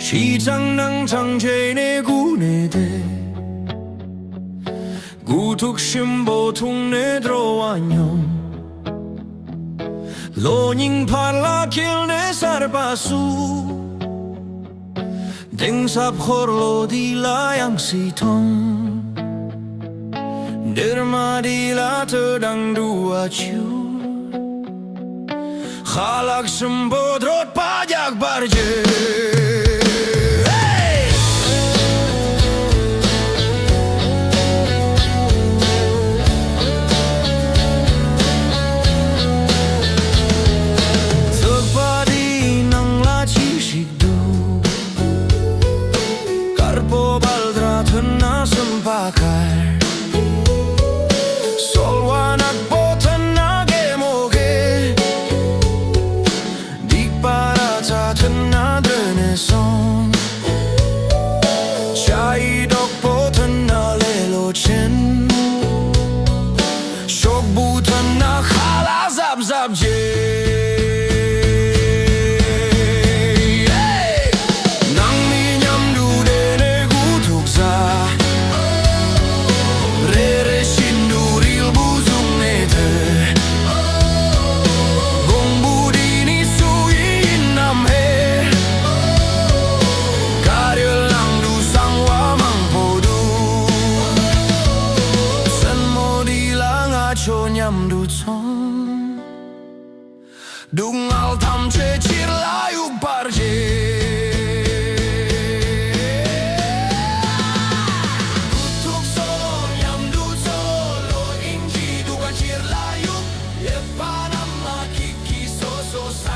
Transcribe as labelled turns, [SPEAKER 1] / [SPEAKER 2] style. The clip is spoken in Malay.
[SPEAKER 1] 시장 낭장 제네 구네대 구툭심보 동네 들어와녕 로닝 팔라 길네 살바수 댕삽 홀로 디라 양시통 dermadilah tedang dua ciu Halak sembodrot pajak barje Terpadi nang laci sikdu Karpo baldra tena sempakar Chai dok poten na lelo chen Shok butan na khala zap zap je Nang mi nyam du de ne gu tuk za Re re shin du ril buzung ne te Gong budi ni sui nam he cho nhằm đủ chong đúng al tham che chir la yu barje kutuk so nhằm đủ so lo inji du kan chir la yu ye panam ma kiki so so sa